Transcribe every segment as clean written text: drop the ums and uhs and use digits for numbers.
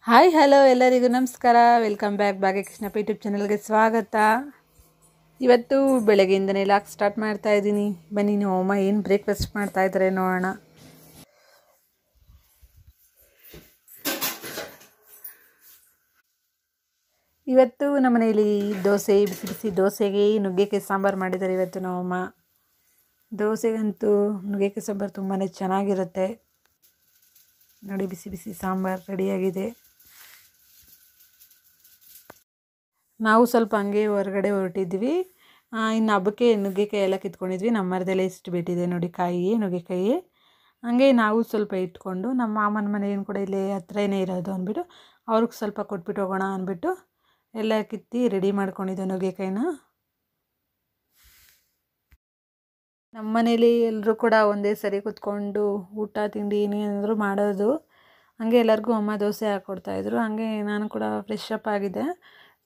Hi hello ಎಲ್ಲರಿಗೂ ನಮಸ್ಕಾರ. Welcome back ಭಾಗ್ಯಕೃಷ್ಣಪ್ಪ YouTube ಚಾನಲ್ಗೆ ಸ್ವಾಗತ. ಇವತ್ತು ಬೆಳಗ್ಗೆಯಿಂದನೇ ಲಾಕ್ ಸ್ಟಾರ್ಟ್ ಮಾಡ್ತಾ ಇದ್ದೀನಿ. ಬನ್ನಿ ನಮ್ಮ ಅಮ್ಮ ಏನು ಬ್ರೇಕ್ಫಾಸ್ಟ್ ಮಾಡ್ತಾ ಇದ್ದಾರೆ ನೋಡೋಣ. ಇವತ್ತು ನಮ್ಮ ಮನೆಯಲ್ಲಿ ದೋಸೆ, ಬಿಸಿ ಬಿಸಿ ದೋಸೆಗೆ ನುಗ್ಗೆಕಾಯಿ ಸಾಂಬಾರು ಮಾಡಿದ್ದಾರೆ ಇವತ್ತು ನಮ್ಮಮ್ಮ. ದೋಸೆಗಂತೂ ನುಗ್ಗೆಕಾಯಿ ಸಾಂಬಾರು ತುಂಬಾ ಚೆನ್ನಾಗಿರುತ್ತೆ ನೋಡಿ. ಬಿಸಿ ಬಿಸಿ ಸಾಂಬಾರು ರೆಡಿಯಾಗಿದೆ. ನಾವು ಸ್ವಲ್ಪ ಹಂಗೆ ಹೊರಗಡೆ ಹೊರಟಿದ್ವಿ. ಇನ್ನು ಹಬ್ಬಕ್ಕೆ ನುಗ್ಗೆಕಾಯಿ ಎಲ್ಲ ಕಿತ್ಕೊಂಡಿದ್ವಿ. ನಮ್ಮ ಮರದಲ್ಲೇ ಎಷ್ಟು ಬಿಟ್ಟಿದೆ ನೋಡಿ ಕಾಯಿ, ನುಗ್ಗೆಕಾಯಿ. ಹಂಗೆ ನಾವು ಸ್ವಲ್ಪ ಇಟ್ಕೊಂಡು ನಮ್ಮ ಮಾಮನ ಮನೆಯನ್ನು ಕೂಡ ಇಲ್ಲೇ ಹತ್ರನೇ ಇರೋದು ಅಂದ್ಬಿಟ್ಟು ಅವ್ರಿಗೆ ಸ್ವಲ್ಪ ಕೊಟ್ಬಿಟ್ಟು ಹೋಗೋಣ ಅಂದ್ಬಿಟ್ಟು ಎಲ್ಲ ಕಿತ್ತಿ ರೆಡಿ ಮಾಡ್ಕೊಂಡಿದ್ದೆ ನುಗ್ಗೆಕಾಯಿನ. ನಮ್ಮ ಮನೇಲಿ ಎಲ್ಲರೂ ಕೂಡ ಒಂದೇ ಸರಿ ಕೂತ್ಕೊಂಡು ಊಟ ತಿಂಡಿ ಏನೇನಾದರೂ ಮಾಡೋದು. ಹಂಗೆ ಎಲ್ಲರಿಗೂ ಅಮ್ಮ ದೋಸೆ ಹಾಕ್ಕೊಡ್ತಾಯಿದ್ರು. ಹಂಗೆ ನಾನು ಕೂಡ ಫ್ರೆಶ್ ಅಪ್ ಆಗಿದ್ದೆ.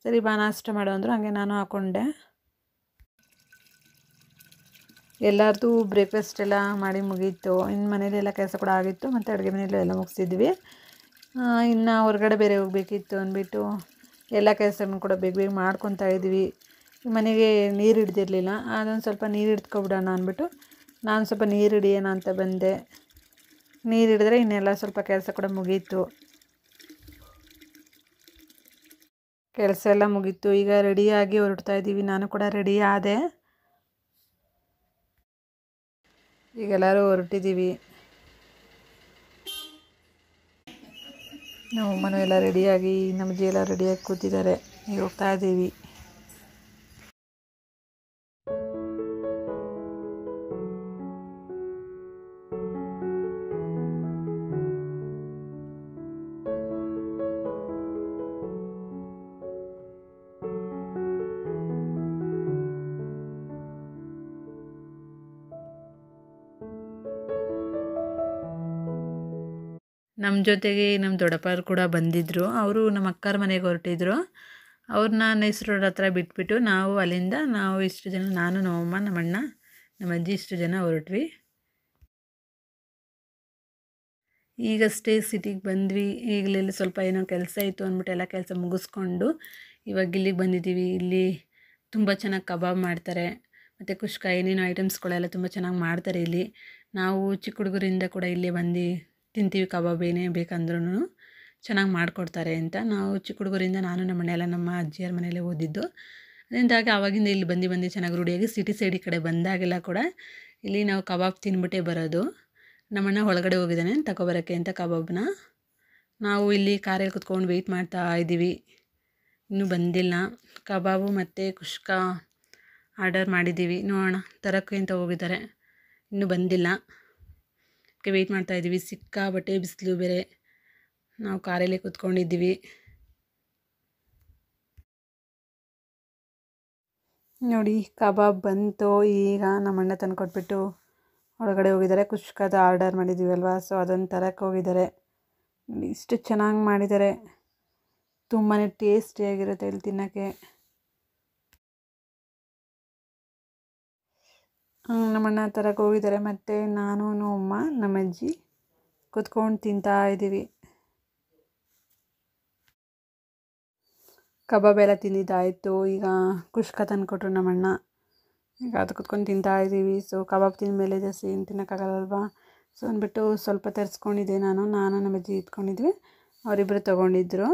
ಸರಿ ಬಾ ನಾಷ್ಟ ಮಾಡು ಅಂದರು. ಹಂಗೆ ನಾನು ಹಾಕ್ಕೊಂಡೆ. ಎಲ್ಲರದು ಬ್ರೇಕ್ಫಾಸ್ಟ್ ಎಲ್ಲ ಮಾಡಿ ಮುಗೀತು. ಇನ್ನು ಮನೇಲಿ ಎಲ್ಲ ಕೆಲಸ ಕೂಡ ಆಗಿತ್ತು ಮತ್ತು ಅಡುಗೆ ಮನೆಯಲ್ಲೂ ಎಲ್ಲ ಮುಗಿಸಿದ್ವಿ. ಇನ್ನು ಹೊರಗಡೆ ಬೇರೆ ಹೋಗಬೇಕಿತ್ತು ಅಂದ್ಬಿಟ್ಟು ಎಲ್ಲ ಕೆಲಸನೂ ಕೂಡ ಬೇಗ ಬೇಗ ಮಾಡ್ಕೊತಾ ಇದ್ವಿ. ಮನೆಗೆ ನೀರು ಹಿಡ್ದಿರಲಿಲ್ಲ, ಅದೊಂದು ಸ್ವಲ್ಪ ನೀರು ಹಿಡ್ಕೊಬಿಡೋಣ ಅಂದ್ಬಿಟ್ಟು ನಾನು ಸ್ವಲ್ಪ ನೀರು ಹಿಡಿಯೋಣ ಅಂತ ಬಂದೆ. ನೀರು ಹಿಡಿದ್ರೆ ಇನ್ನೆಲ್ಲ ಸ್ವಲ್ಪ ಕೆಲಸ ಕೂಡ ಮುಗೀತು. ಕೆಲಸ ಎಲ್ಲ ಮುಗೀತು. ಈಗ ರೆಡಿಯಾಗಿ ಹೊರಡ್ತಾ ಇದ್ದೀವಿ. ನಾನು ಕೂಡ ರೆಡಿ ಆದೆ. ಈಗೆಲ್ಲರೂ ಹೊರಟಿದ್ದೀವಿ. ನಮ್ಮ ಅಮ್ಮನೂ ಎಲ್ಲ ರೆಡಿಯಾಗಿ, ನಮ್ಮ ಅಜ್ಜಿ ಎಲ್ಲ ರೆಡಿಯಾಗಿ ಕೂತಿದ್ದಾರೆ. ಈಗ ಹೋಗ್ತಾ ಇದ್ದೀವಿ. ನಮ್ಮ ಜೊತೆಗೆ ನಮ್ಮ ದೊಡ್ಡಪ್ಪರು ಕೂಡ ಬಂದಿದ್ದರು. ಅವರು ನಮ್ಮ ಅಕ್ಕರ ಮನೆಗೆ ಹೊರಟಿದ್ರು. ಅವ್ರನ್ನ ನೆಸ್ರು ರೋಡ್ ಹತ್ರ ಬಿಟ್ಬಿಟ್ಟು ನಾವು ಇಷ್ಟು ಜನ, ನಾನು ನಮ್ಮಮ್ಮ, ನಮ್ಮಣ್ಣ, ನಮ್ಮ ಅಜ್ಜಿ ಇಷ್ಟು ಜನ ಹೊರಟ್ವಿ. ಈಗಷ್ಟೇ ಸಿಟಿಗೆ ಬಂದ್ವಿ. ಈಗಲೆಲ್ಲ ಸ್ವಲ್ಪ ಏನೋ ಕೆಲಸ ಇತ್ತು ಅಂದ್ಬಿಟ್ಟು ಎಲ್ಲ ಕೆಲಸ ಮುಗಿಸ್ಕೊಂಡು ಇವಾಗ ಇಲ್ಲಿಗೆ ಬಂದಿದ್ದೀವಿ. ಇಲ್ಲಿ ತುಂಬ ಚೆನ್ನಾಗಿ ಕಬಾಬ್ ಮಾಡ್ತಾರೆ ಮತ್ತು ಕುಷ್ಕ ಏನೇನೋ ಐಟಮ್ಸ್ಗಳೆಲ್ಲ ತುಂಬ ಚೆನ್ನಾಗಿ ಮಾಡ್ತಾರೆ ಇಲ್ಲಿ. ನಾವು ಚಿಕ್ಕ ಹುಡುಗರಿಂದ ಕೂಡ ಇಲ್ಲೇ ಬಂದು ತಿಂತೀವಿ. ಕಬಾಬ್ ಏನೇ ಬೇಕಂದ್ರೂ ಚೆನ್ನಾಗಿ ಮಾಡಿಕೊಡ್ತಾರೆ ಅಂತ. ನಾವು ಚಿಕ್ಕ ಹುಡುಗರಿಂದ ನಾನು ನಮ್ಮ ಮನೆಯೆಲ್ಲ ನಮ್ಮ ಅಜ್ಜಿಯರ ಮನೆಯಲ್ಲೇ ಓದಿದ್ದು. ಅದರಿಂದಾಗಿ ಆವಾಗಿಂದ ಇಲ್ಲಿ ಬಂದು ಚೆನ್ನಾಗಿ ರೂಢಿಯಾಗಿ ಸಿಟಿ ಸೈಡ್ ಈ ಕಡೆ ಬಂದಾಗೆಲ್ಲ ಕೂಡ ಇಲ್ಲಿ ನಾವು ಕಬಾಬ್ ತಿಂದ್ಬಿಟ್ಟೇ ಬರೋದು. ನಮ್ಮಣ್ಣ ಒಳಗಡೆ ಹೋಗಿದ್ದಾನೆ ತಗೊಬರೋಕ್ಕೆ ಅಂತ ಕಬಾಬ್ನ. ನಾವು ಇಲ್ಲಿ ಕಾರಲ್ಲಿ ಕುತ್ಕೊಂಡು ವೆಯ್ಟ್ ಮಾಡ್ತಾ ಇದ್ದೀವಿ. ಇನ್ನೂ ಬಂದಿಲ್ಲ. ಕಬಾಬು ಮತ್ತು ಕುಷ್ಕ ಆರ್ಡರ್ ಮಾಡಿದ್ದೀವಿ. ನೋಡೋಣ ತರೋಕ್ಕೆ ಅಂತ ಹೋಗಿದ್ದಾರೆ, ಇನ್ನೂ ಬಂದಿಲ್ಲ. ಅದಕ್ಕೆ ವೆಯ್ಟ್ ಮಾಡ್ತಾಯಿದ್ದೀವಿ. ಸಿಕ್ಕಾಬಟ್ಟೆ ಬಿಸಿಲು ಬೇರೆ. ನಾವು ಕಾರಲ್ಲೇ ಕೂತ್ಕೊಂಡಿದ್ದೀವಿ. ನೋಡಿ ಕಬಾಬ್ ಬಂತು. ಈಗ ನಮ್ಮಣ್ಣ ತಂದು ಕೊಟ್ಬಿಟ್ಟು ಒಳಗಡೆ ಹೋಗಿದ್ದಾರೆ. ಕುಷ್ಕದ ಆರ್ಡರ್ ಮಾಡಿದ್ದೀವಲ್ವ, ಸೊ ಅದನ್ನು ತರಕ್ಕೆ ಹೋಗಿದ್ದಾರೆ. ಇಷ್ಟು ಚೆನ್ನಾಗಿ ಮಾಡಿದ್ದಾರೆ. ತುಂಬಾ ಟೇಸ್ಟಿಯಾಗಿರುತ್ತೆ ಇಲ್ಲಿ ತಿನ್ನೋಕ್ಕೆ. ನಮ್ಮಣ್ಣ ತರಕ್ಕೆ ಹೋಗಿದ್ದಾರೆ. ಮತ್ತು ನಾನು ಅಮ್ಮ, ನಮ್ಮ ಅಜ್ಜಿ ಕೂತ್ಕೊಂಡು ತಿಂತಾ ಇದ್ದೀವಿ. ಕಬಾಬ್ ಎಲ್ಲ ತಿಂದಿದ್ದಾಯಿತು. ಈಗ ಕುಷ್ಕ ತಂದು ಕೊಟ್ಟರು ನಮ್ಮಣ್ಣ. ಈಗ ಅದು ಕುತ್ಕೊಂಡು ತಿಂತಾ ಇದ್ದೀವಿ. ಸೊ ಕಬಾಬ್ ತಿಂದಮೇಲೆ ಜಾಸ್ತಿ ಏನು ತಿನ್ನೋಕ್ಕಾಗಲ್ಲಲ್ವ, ಸೊ ಅಂದ್ಬಿಟ್ಟು ಸ್ವಲ್ಪ ತರಿಸ್ಕೊಂಡಿದ್ದೆ. ನಾನು ನಮ್ಮ ಅಜ್ಜಿ ಇಟ್ಕೊಂಡಿದ್ವಿ. ಅವರಿಬ್ಬರು ತೊಗೊಂಡಿದ್ರು.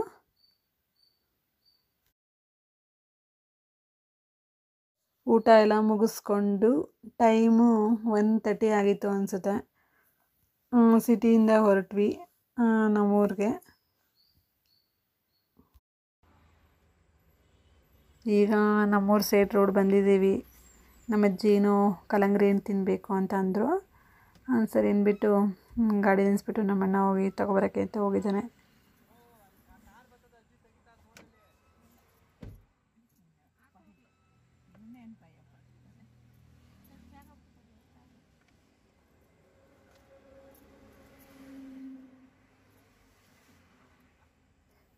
ಊಟ ಎಲ್ಲ ಮುಗಿಸ್ಕೊಂಡು ಟೈಮು 1:30 ಆಗಿತ್ತು ಅನಿಸುತ್ತೆ. ಸಿಟಿಯಿಂದ ಹೊರಟ್ವಿ ನಮ್ಮೂರಿಗೆ. ಈಗ ನಮ್ಮೂರು ಸೈಡ್ ರೋಡ್ ಬಂದಿದ್ದೀವಿ. ನಮ್ಮ ಅಜ್ಜಿ ಏನೋ ಕಲ್ಲಂಗಡಿ ಹಣ್ಣು ತಿನ್ನಬೇಕು ಅಂತ ಅಂದರು. ಸರಿ ಅಂದ್ಬಿಟ್ಟು ಗಾಡಿ ನಿಲ್ಲಿಸ್ಬಿಟ್ಟು ನಮ್ಮಣ್ಣ ಹೋಗಿ ತಗೊಬರೋಕ್ಕೆ ಅಂತ ಹೋಗಿದ್ದಾನೆ.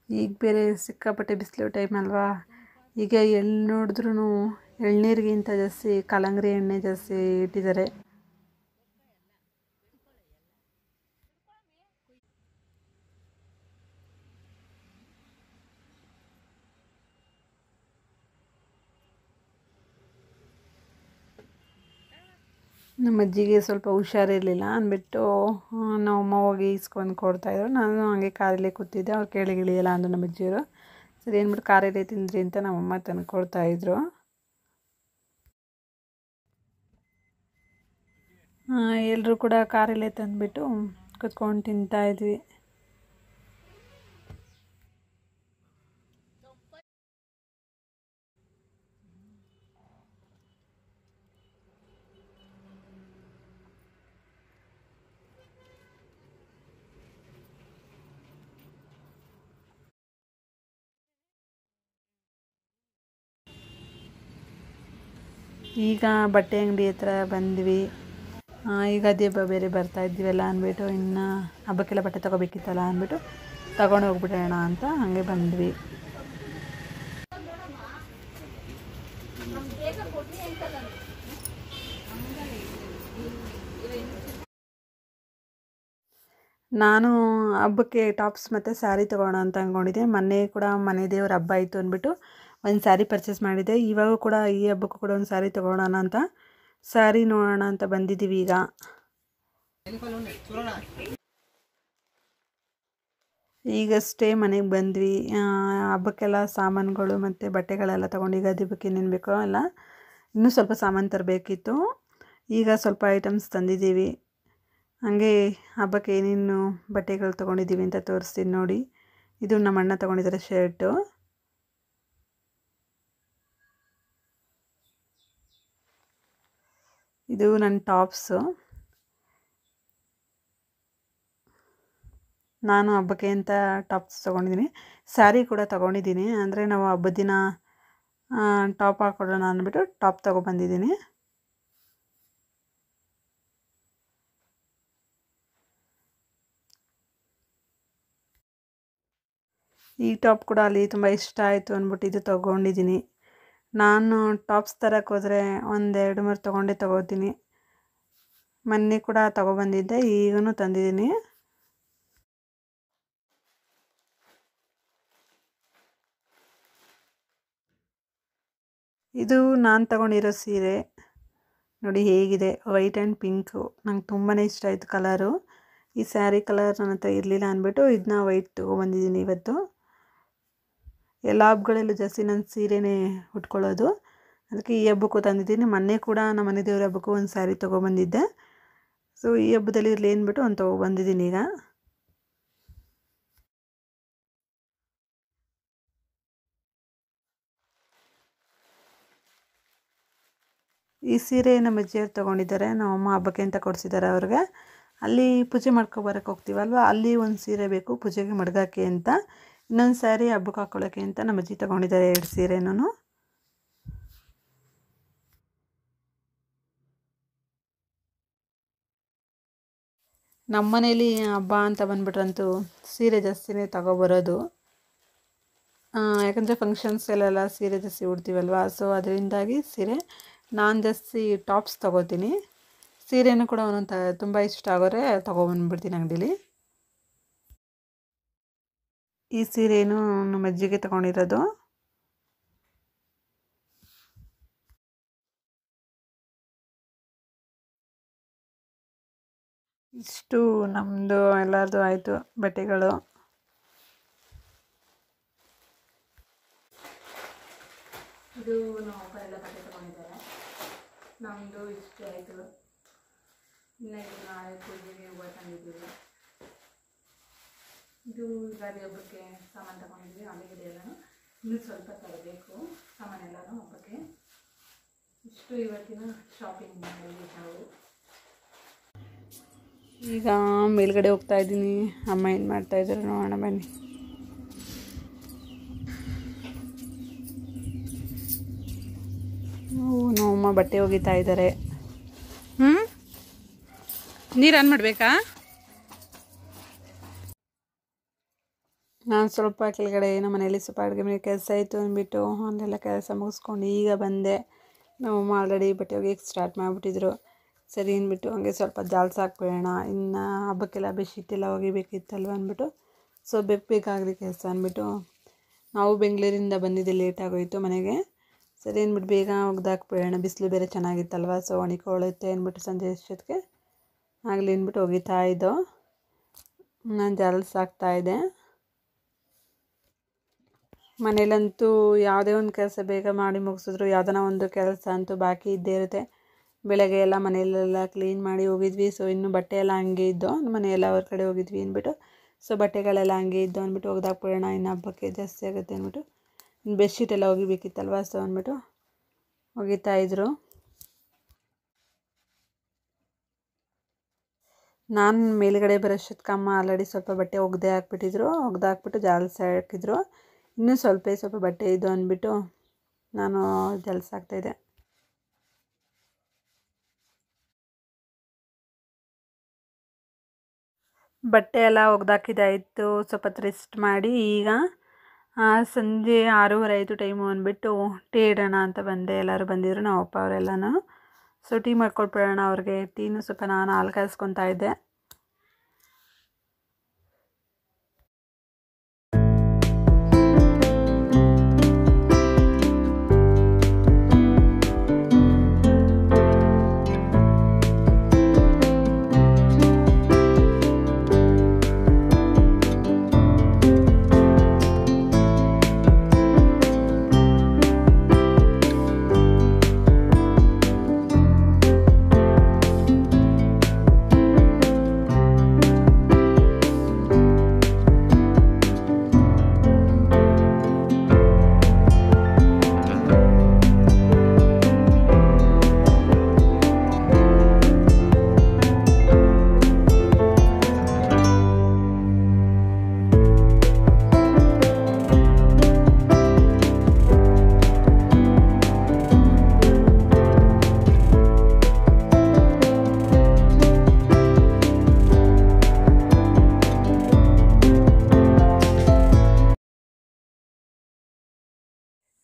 ಈಗ ಬೇರೆ ಸಿಕ್ಕಾಪಟ್ಟೆ ಬಿಸಿಲು ಟೈಮ್ ಅಲ್ವಾ. ಈಗ ಎಲ್ಲಿ ನೋಡಿದ್ರೂ ಎಳ್ನೀರಿಗಿಂತ ಜಾಸ್ತಿ ಕಲ್ಲಂಗಡಿ ಎಣ್ಣೆ ಜಾಸ್ತಿ ಇಟ್ಟಿದ್ದಾರೆ. ನಮ್ಮ ಅಜ್ಜಿಗೆ ಸ್ವಲ್ಪ ಹುಷಾರಿರಲಿಲ್ಲ ಅಂದ್ಬಿಟ್ಟು ನಮ್ಮಮ್ಮ ಹೋಗಿ ಇಸ್ಕೊಂಡು ಕೊಡ್ತಾಯಿದ್ರು. ನಾನು ಹಾಗೆ ಕಾರಲ್ಲೇ ಕೂತಿದ್ದೆ. ಅವ್ರು ಕೇಳಿಗಿಳಿಯಲ್ಲ ಅಂದರು ನಮ್ಮ ಅಜ್ಜಿಯವರು. ಸರಿ ಅಂದ್ಬಿಟ್ಟು ಕಾರಲ್ಲೇ ತಿಂದ್ರಿ ಅಂತ ನಮ್ಮಮ್ಮ ತಂದು ಕೊಡ್ತಾಯಿದ್ರು. ಎಲ್ಲರೂ ಕೂಡ ಕಾರಲ್ಲೇ ತಂದುಬಿಟ್ಟು ಕುತ್ಕೊಂಡು ತಿಂತಾಯಿದ್ವಿ. ಈಗ ಬಟ್ಟೆ ಅಂಗಡಿ ಹತ್ರ ಬಂದ್ವಿ. ಈಗ ಅದೇ ಬೇರೆ ಬರ್ತಾ ಇದ್ದೀವಲ್ಲ ಅಂದ್ಬಿಟ್ಟು ಇನ್ನು ಹಬ್ಬಕ್ಕೆಲ್ಲ ಬಟ್ಟೆ ತೊಗೋಬೇಕಿತ್ತಲ್ಲ ಅಂದ್ಬಿಟ್ಟು ತಗೊಂಡು ಹೋಗ್ಬಿಡೋಣ ಅಂತ ಹಾಗೆ ಬಂದ್ವಿ. ನಾನು ಹಬ್ಬಕ್ಕೆ ಟಾಪ್ಸ್ ಮತ್ತು ಸ್ಯಾರಿ ತೊಗೋಣ ಅಂತ ಅಂದ್ಕೊಂಡಿದ್ದೆ. ಮೊನ್ನೆ ಕೂಡ ಮನೆ ದೇವ್ರ ಹಬ್ಬ ಆಯಿತು ಅಂದ್ಬಿಟ್ಟು ಒಂದು ಸ್ಯಾರಿ ಪರ್ಚೇಸ್ ಮಾಡಿದ್ದೆ. ಇವಾಗ ಕೂಡ ಈ ಹಬ್ಬಕ್ಕೂ ಕೂಡ ಒಂದು ಸ್ಯಾರಿ ತೊಗೊಳೋಣ ಅಂತ ಸ್ಯಾರಿ ನೋಡೋಣ ಅಂತ ಬಂದಿದ್ದೀವಿ. ಈಗಷ್ಟೇ ಮನೆಗೆ ಬಂದ್ವಿ. ಹಬ್ಬಕ್ಕೆಲ್ಲ ಸಾಮಾನುಗಳು ಮತ್ತು ಬಟ್ಟೆಗಳೆಲ್ಲ ತೊಗೊಂಡು ಈಗ ಹಬ್ಬಕ್ಕೆ ಏನೇನು ಬೇಕೋ ಎಲ್ಲ ಇನ್ನೂ ಸ್ವಲ್ಪ ಸಾಮಾನು ತರಬೇಕಿತ್ತು. ಈಗ ಸ್ವಲ್ಪ ಐಟಮ್ಸ್ ತಂದಿದ್ದೀವಿ. ಹಾಗೆ ಹಬ್ಬಕ್ಕೆ ಏನೇನು ಬಟ್ಟೆಗಳು ತೊಗೊಂಡಿದ್ದೀವಿ ಅಂತ ತೋರಿಸ್ತೀನಿ ನೋಡಿ. ಇದು ನಮ್ಮ ಅಣ್ಣ ತೊಗೊಂಡಿದ್ದಾರೆ ಶರ್ಟು. ಇದು ನನ್ನ ಟಾಪ್ಸು. ನಾನು ಹಬ್ಬಕ್ಕೆ ಅಂತ ಟಾಪ್ಸ್ ತೊಗೊಂಡಿದ್ದೀನಿ. ಸ್ಯಾರಿ ಕೂಡ ತೊಗೊಂಡಿದ್ದೀನಿ. ಅಂದರೆ ನಾವು ಹಬ್ಬದ ದಿನ ಟಾಪ್ ಹಾಕ್ಕೊಡೋಣ ಅಂದ್ಬಿಟ್ಟು ಟಾಪ್ ತೊಗೊಬಂದಿದ್ದೀನಿ. ಈ ಟಾಪ್ ಕೂಡ ಅಲ್ಲಿ ತುಂಬ ಇಷ್ಟ ಆಯಿತು ಅಂದ್ಬಿಟ್ಟು ಇದು ತೊಗೊಂಡಿದ್ದೀನಿ. ನಾನು ಟಾಪ್ಸ್ ತರಕ್ಕೆ ಹೋದರೆ 1-2 ತೊಗೋತೀನಿ. ಮೊನ್ನೆ ಕೂಡ ತೊಗೊಬಂದಿದ್ದೆ, ಈಗಲೂ ತಂದಿದ್ದೀನಿ. ಇದು ನಾನು ತಗೊಂಡಿರೋ ಸೀರೆ ನೋಡಿ ಹೇಗಿದೆ, ವೈಟ್ ಆ್ಯಂಡ್ ಪಿಂಕು. ನಂಗೆ ತುಂಬಾ ಇಷ್ಟ ಆಯಿತು ಕಲರು. ಈ ಸ್ಯಾರಿ ಕಲರ್ ನನ್ನ ಹತ್ರ ಇರಲಿಲ್ಲ ಅಂದ್ಬಿಟ್ಟು ಇದನ್ನ ವೈಟ್ ತೊಗೊಬಂದಿದ್ದೀನಿ ಇವತ್ತು. ಎಲ್ಲ ಹಬ್ಬಗಳಲ್ಲೂ ಜಾಸ್ತಿ ನಾನು ಸೀರೆನೇ ಉಟ್ಕೊಳ್ಳೋದು. ಅದಕ್ಕೆ ಈ ಹಬ್ಬಕ್ಕೂ ತಂದಿದ್ದೀನಿ. ಮೊನ್ನೆ ಕೂಡ ನಮ್ಮ ಮನೆ ದೇವ್ರ ಹಬ್ಬಕ್ಕೂ ಒಂದು ಸ್ಯಾರಿ ತೊಗೊಬಂದಿದ್ದೆ. ಸೊ ಈ ಹಬ್ಬದಲ್ಲಿ ಇರಲಿ ಅಂದ್ಬಿಟ್ಟು ಒಂದು ತೊಗೊಬಂದಿದ್ದೀನಿ. ಈಗ ಈ ಸೀರೆ ನಮ್ಮ ಅಜ್ಜಿಯವ್ರು ತೊಗೊಂಡಿದ್ದಾರೆ. ನಮ್ಮಮ್ಮ ಹಬ್ಬಕ್ಕೆ ಅಂತ ಕೊಡಿಸಿದ್ದಾರೆ ಅವ್ರಿಗೆ. ಅಲ್ಲಿ ಪೂಜೆ ಮಾಡ್ಕೊಬರಕ್ಕೆ ಹೋಗ್ತೀವಲ್ವ, ಅಲ್ಲಿ ಒಂದು ಸೀರೆ ಬೇಕು ಪೂಜೆಗೆ ಮಡ್ಗೋಕ್ಕೆ ಅಂತ. ಇನ್ನೊಂದು ಸ್ಯಾರಿ ಹಬ್ಬಕ್ಕೆ ಹಾಕ್ಕೊಳ್ಳೋಕ್ಕೆ ಅಂತ ನಮ್ಮ ಅಜ್ಜಿ ತೊಗೊಂಡಿದ್ದಾರೆ 2 ಸೀರೆನೂ. ನಮ್ಮ ಮನೇಲಿ ಹಬ್ಬ ಅಂತ ಬಂದ್ಬಿಟ್ರಂತೂ ಸೀರೆ ಜಾಸ್ತಿನೇ ತಗೊಬರೋದು. ಯಾಕಂದರೆ ಫಂಕ್ಷನ್ಸ್ಗೆಲ್ಲ ಸೀರೆ ಜಾಸ್ತಿ ಉಡ್ತೀವಲ್ವ, ಸೊ ಅದರಿಂದಾಗಿ ಸೀರೆ. ನಾನು ಜಾಸ್ತಿ ಟಾಪ್ಸ್ ತೊಗೋತೀನಿ. ಸೀರೆನೂ ಕೂಡ ಒಂದೊಂದು ತುಂಬ ಇಷ್ಟ ಆಗೋರೆ ತೊಗೊಬಂದ್ಬಿಡ್ತೀನಿ ಅಂಗಡೀಲಿ. ಈ ಸೀರೆನೂ ನಮ್ಮ ಅಜ್ಜಿಗೆ ತೊಗೊಂಡಿರೋದು. ಇಷ್ಟು ನಮ್ಮದು ಎಲ್ಲರದು ಆಯಿತು ಬಟ್ಟೆಗಳು. ಇದು ನಮ್ಮ ಎಲ್ಲ ಬಟ್ಟೆ ತೊಗೊಂಡಿದ್ದಾರೆ. ನಮ್ಮದು ಇಷ್ಟು ಆಯಿತು. ಇನ್ನು ಇದು ನಾಳೆ ಪೂಜೆಗೆ ಹೂವು ತಂದಿದ್ದೀವಿ. ಇದು ಯುಗಾದಿ ಹಬ್ಬಕ್ಕೆ ಸಾಮಾನು ತಗೊಂಡಿದ್ವಿ. ಆಮೇಲೆ ಎಲ್ಲನೂ ಇನ್ನೂ ಸ್ವಲ್ಪ ತರಬೇಕು ಸಾಮಾನೆಲ್ಲನೂ ಹಬ್ಬಕ್ಕೆ. ಇಷ್ಟು ಇವತ್ತಿನ ಶಾಪಿಂಗ್ ಮಾಡಿದ್ವಿ ನಾವು. ಈಗ ಮೇಲ್ಗಡೆ ಹೋಗ್ತಾ ಇದ್ದೀನಿ. ಅಮ್ಮ ಏನು ಮಾಡ್ತಾಯಿದ್ರು ನೋಡೋಣ ಬನ್ನಿ. ನಮ್ಮಮ್ಮ ಬಟ್ಟೆ ಒಗಿತಾ ಇದ್ದಾರೆ. ನೀರು ಆನ್ ಮಾಡಬೇಕಾ? ನಾನು ಸ್ವಲ್ಪ ಕೆಳಗಡೆ ನಮ್ಮ ಮನೇಲಿ ಸ್ವಲ್ಪ ಅಡುಗೆ ಮನೆ ಕೆಲಸ ಇತ್ತು ಅಂದ್ಬಿಟ್ಟು ಅಲ್ಲೆಲ್ಲ ಕೆಲಸ ಮುಗಿಸ್ಕೊಂಡು ಈಗ ಬಂದೆ. ನಮ್ಮಮ್ಮ ಆಲ್ರೆಡಿ ಬಟ್ಟೆ ಒಗೆಯೋಕ್ಕೆ ಸ್ಟಾರ್ಟ್ ಮಾಡಿಬಿಟ್ಟಿದ್ರು. ಸರಿ ಅಂದ್ಬಿಟ್ಟು ಹಂಗೆ ಸ್ವಲ್ಪ ಜಾಲ್ಸಿ ಹಾಕ್ಬಿಡೋಣ, ಇನ್ನು ಹಬ್ಬಕ್ಕೆಲ್ಲ ಬೆಡ್ಶೀಟೆಲ್ಲ ಒಗಿಬೇಕಿತ್ತಲ್ವ ಅಂದ್ಬಿಟ್ಟು ಸೊ ಬೇಕಾಗಲಿ ಕೆಲಸ ಅಂದ್ಬಿಟ್ಟು ನಾವು ಬೆಂಗಳೂರಿಂದ ಬಂದಿದ್ದೆ ಲೇಟಾಗೋಯಿತು ಮನೆಗೆ. ಸರಿ ಅಂದ್ಬಿಟ್ಟು ಬೇಗ ಒಗ್ದಾಕ್ಬಿಡೋಣ, ಬಿಸಿಲು ಬೇರೆ ಚೆನ್ನಾಗಿತ್ತಲ್ವ, ಸೊ ಒಣಕೊಳ್ಳುತ್ತೆ ಅಂದ್ಬಿಟ್ಟು ಸಂಜೆ ಅಷ್ಟೊತ್ತಿಗೆ ಆಗಲಿ ಅಂದ್ಬಿಟ್ಟು ಒಗಿತಾ ಇದ್ದೋ. ನಾನು ಜಾಲಿಸಾಕ್ತಾಯಿದ್ದೆ. ಮನೇಲಂತೂ ಯಾವುದೇ ಒಂದು ಕೆಲಸ ಬೇಗ ಮಾಡಿ ಮುಗಿಸಿದ್ರು ಯಾವುದನ್ನ ಒಂದು ಕೆಲಸ ಅಂತೂ ಬಾಕಿ ಇದ್ದೇ ಇರುತ್ತೆ. ಬೆಳಗ್ಗೆ ಎಲ್ಲ ಮನೆಯಲ್ಲೆಲ್ಲ ಕ್ಲೀನ್ ಮಾಡಿ ಹೋಗಿದ್ವಿ. ಸೊ ಇನ್ನೂ ಬಟ್ಟೆ ಎಲ್ಲ ಹಂಗೆ ಇದ್ದೋ, ಮನೆಯೆಲ್ಲ ಅವ್ರ ಕಡೆ ಹೋಗಿದ್ವಿ ಅಂದ್ಬಿಟ್ಟು. ಸೊ ಬಟ್ಟೆಗಳೆಲ್ಲ ಹಂಗೆ ಇದ್ದೋ ಅಂದ್ಬಿಟ್ಟು ಒಗ್ದಾಕ್ಬಿಡೋಣ, ಇನ್ನು ಹಬ್ಬಕ್ಕೆ ಜಾಸ್ತಿ ಆಗುತ್ತೆ ಅಂದ್ಬಿಟ್ಟು. ಇನ್ನು ಬೆಡ್ಶೀಟ್ ಎಲ್ಲ ಒಗಿಬೇಕಿತ್ತಲ್ವ, ಸೊ ಅಂದ್ಬಿಟ್ಟು ಒಗಿತಾಯಿದ್ರು. ನಾನು ಮೇಲುಗಡೆ ಬರೋಷ್ಟೊತ್ತಿಗೆ ಅಮ್ಮ ಆಲ್ರೆಡಿ ಸ್ವಲ್ಪ ಬಟ್ಟೆ ಒಗ್ದಾಕ್ಬಿಟ್ಟು ಜಾಲಿಸಿ ಹಾಕಿದ್ರು. ಇನ್ನೂ ಸ್ವಲ್ಪ ಬಟ್ಟೆ ಇದು ಅಂದ್ಬಿಟ್ಟು ನಾನು ಜಾಲಿಸಾಕ್ತಾಯಿದ್ದೆ. ಬಟ್ಟೆ ಎಲ್ಲ ಒಗ್ದಾಕಿದ್ದಾಯಿತು. ಸ್ವಲ್ಪ ರೆಸ್ಟ್ ಮಾಡಿ ಈಗ ಸಂಜೆ 6:30 ಆಯಿತು ಟೈಮು ಅಂದ್ಬಿಟ್ಟು ಟೀ ಇಡೋಣ ಅಂತ ಬಂದೆ. ಎಲ್ಲರೂ ಬಂದಿದ್ರು, ನಮ್ಮ ಅಪ್ಪ ಅವರೆಲ್ಲನೂ. ಸೊ ಟೀ ಮಾಡ್ಕೊಟ್ಬಿಡೋಣ ಅವ್ರಿಗೆ. ಟೀನು ಸ್ವಲ್ಪ ನಾನು ಹಾಲು ಕಾಯಿಸ್ಕೊತಾ ಇದ್ದೆ.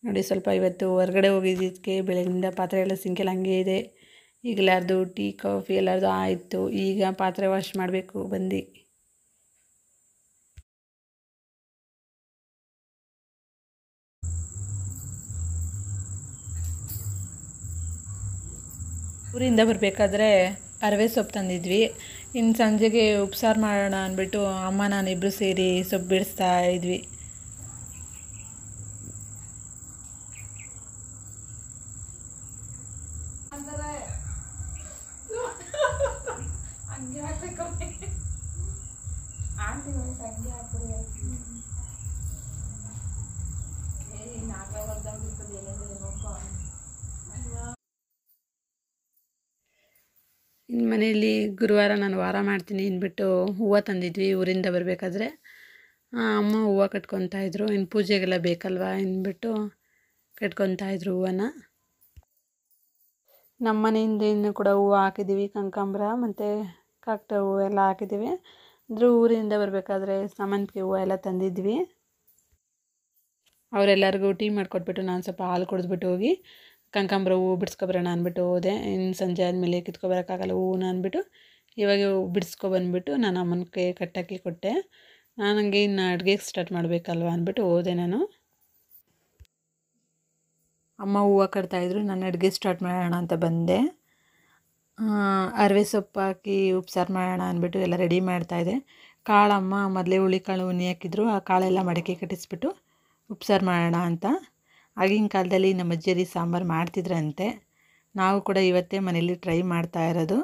ನೋಡಿ, ಸ್ವಲ್ಪ ಇವತ್ತು ಹೊರಗಡೆ ಹೋಗಿದ್ದಕ್ಕೆ ಬೆಳಗಿನಿಂದ ಪಾತ್ರೆ ಎಲ್ಲ ಸಿಂಕೆಲ್ಲ ಹಂಗೆ ಇದೆ. ಈಗಲಾರ್ದು ಟೀ ಕಾಫಿ ಎಲ್ಲರದು ಆಯಿತು. ಈಗ ಪಾತ್ರೆ ವಾಶ್ ಮಾಡಬೇಕು ಬಂದು. ಊರಿಂದ ಬರಬೇಕಾದ್ರೆ ಅರವೆ ಸೊಪ್ಪು ತಂದಿದ್ವಿ. ಇನ್ನು ಸಂಜೆಗೆ ಉಪ್ಸಾರು ಮಾಡೋಣ ಅಂದ್ಬಿಟ್ಟು ಅಮ್ಮ ನಾನು ಇಬ್ಬರು ಸೇರಿ ಸೊಪ್ಪು ಬಿಡಿಸ್ತಾ ಇದ್ವಿ. ಇನ್ನು ಮನೆಯಲ್ಲಿ ಗುರುವಾರ ನಾನು ವಾರ ಮಾಡ್ತೀನಿ ಅಂದ್ಬಿಟ್ಟು ಹೂವು ತಂದಿದ್ವಿ ಊರಿಂದ ಬರಬೇಕಾದ್ರೆ. ಅಮ್ಮ ಹೂವು ಕಟ್ಕೊತಾಯಿದ್ರು. ಇನ್ನು ಪೂಜೆಗೆಲ್ಲ ಬೇಕಲ್ವ ಅಂದ್ಬಿಟ್ಟು ಕಟ್ಕೊತಾಯಿದ್ರು ಹೂವನ್ನ. ನಮ್ಮ ಮನೆಯಿಂದ ಇನ್ನು ಕೂಡ ಹೂವು ಹಾಕಿದ್ದೀವಿ, ಕನಕಾಂಬರ ಮತ್ತು ಕಾಕಡ ಹೂವು ಎಲ್ಲ ಹಾಕಿದ್ದೀವಿ. ಅಂದರೆ ಊರಿಂದ ಬರಬೇಕಾದ್ರೆ ಸಾಮಂತಿಗೆ ಹೂವು ಎಲ್ಲ ತಂದಿದ್ವಿ. ಅವರೆಲ್ಲರಿಗೂ ಟೀ ಮಾಡಿಕೊಟ್ಬಿಟ್ಟು ನಾನು ಸ್ವಲ್ಪ ಹಾಲು ಕುಡಿದ್ಬಿಟ್ಟು ಹೋಗಿ ಕನಕಾಂಬರ ಹೂವು ಬಿಡಿಸ್ಕೊಬರೋಣ ಅಂದ್ಬಿಟ್ಟು ಹೋದೆ. ಇನ್ನು ಸಂಜೆ ಆದಮೇಲೆ ಕಿತ್ಕೊಬರೋಕ್ಕಾಗಲ್ಲ ಹೂವನ್ನ ಅಂದ್ಬಿಟ್ಟು ಇವಾಗ ಬಿಡಿಸ್ಕೊಬಂದ್ಬಿಟ್ಟು ನಾನು ಅಮ್ಮನಿಗೆ ಕಟ್ಟಾಕಿ ಕೊಟ್ಟೆ. ನನಗೆ ಇನ್ನು ಅಡುಗೆಗೆ ಸ್ಟಾರ್ಟ್ ಮಾಡಬೇಕಲ್ವ ಅಂದ್ಬಿಟ್ಟು ಹೋದೆ ನಾನು. ಅಮ್ಮ ಹೂವು ಕಟ್ತಾಯಿದ್ರು, ನಾನು ಅಡುಗೆ ಸ್ಟಾರ್ಟ್ ಮಾಡೋಣ ಅಂತ ಬಂದೆ. ಅರವೆ ಸೊಪ್ಪು ಹಾಕಿ ಉಪ್ಸಾರು ಮಾಡೋಣ ಅಂದ್ಬಿಟ್ಟು ಎಲ್ಲ ರೆಡಿ ಮಾಡ್ತಾಯಿದ್ದೆ. ಕಾಳಮ್ಮ ಮೊದಲೇ ಹುಳಿಕಾಳು ಉನಿ ಹಾಕಿದ್ರು, ಆ ಕಾಳೆಲ್ಲ ಮಡಕೆ ಕಟ್ಟಿಸ್ಬಿಟ್ಟು ಉಪ್ಸಾರು ಮಾಡೋಣ ಅಂತ. ಆಗಿನ ಕಾಲದಲ್ಲಿ ನಮ್ಮ ಅಜ್ಜಿಯರಿ ಸಾಂಬಾರು ಮಾಡ್ತಿದ್ರಂತೆ. ನಾವು ಕೂಡ ಇವತ್ತೇ ಮನೇಲಿ ಟ್ರೈ ಮಾಡ್ತಾ ಇರೋದು.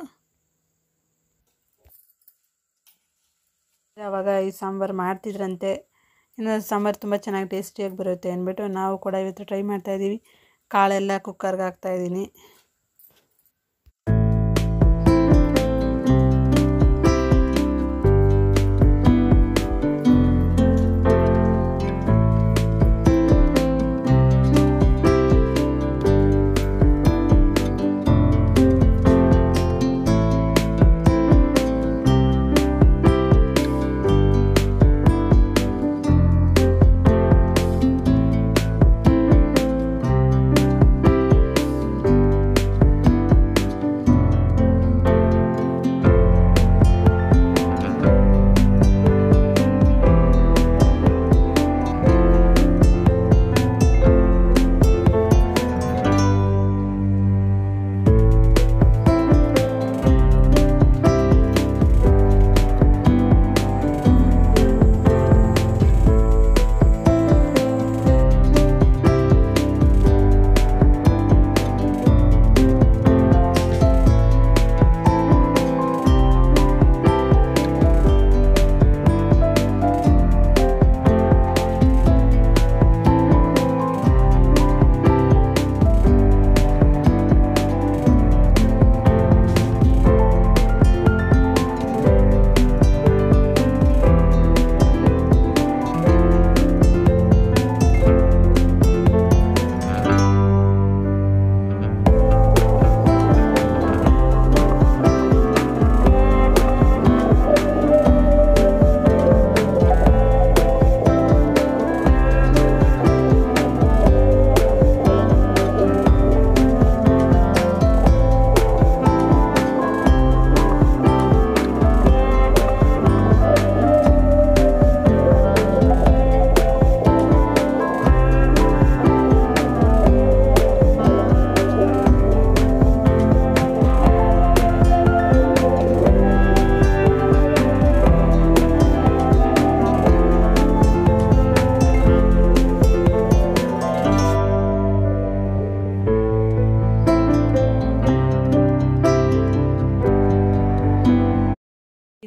ಆವಾಗ ಈ ಸಾಂಬಾರು ಮಾಡ್ತಿದ್ರಂತೆ. ಇನ್ನು ಸಾಂಬಾರು ತುಂಬ ಚೆನ್ನಾಗಿ ಟೇಸ್ಟಿಯಾಗಿ ಬರುತ್ತೆ ಅಂದ್ಬಿಟ್ಟು ನಾವು ಕೂಡ ಇವತ್ತು ಟ್ರೈ ಮಾಡ್ತಾಯಿದ್ದೀವಿ. ಕಾಳೆಲ್ಲ ಕುಕ್ಕರ್ಗೆ ಹಾಕ್ತಾಯಿದ್ದೀನಿ.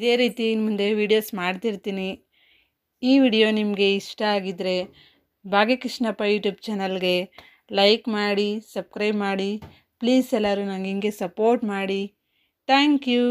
ಇದೇ ರೀತಿ ಮುಂದೆ ವೀಡಿಯೋಸ್ ಮಾಡ್ತಿರ್ತೀನಿ. ಈ ವಿಡಿಯೋ ನಿಮಗೆ ಇಷ್ಟ ಆಗಿದ್ದರೆ ಭಾಗ್ಯಕೃಷ್ಣಪ್ಪ ಯೂಟ್ಯೂಬ್ ಚಾನಲ್ಗೆ ಲೈಕ್ ಮಾಡಿ, ಸಬ್ಸ್ಕ್ರೈಬ್ ಮಾಡಿ. ಪ್ಲೀಸ್ ಎಲ್ಲರೂ ನನಗೆ ಹಿಂಗೆ ಸಪೋರ್ಟ್ ಮಾಡಿ. Thank you.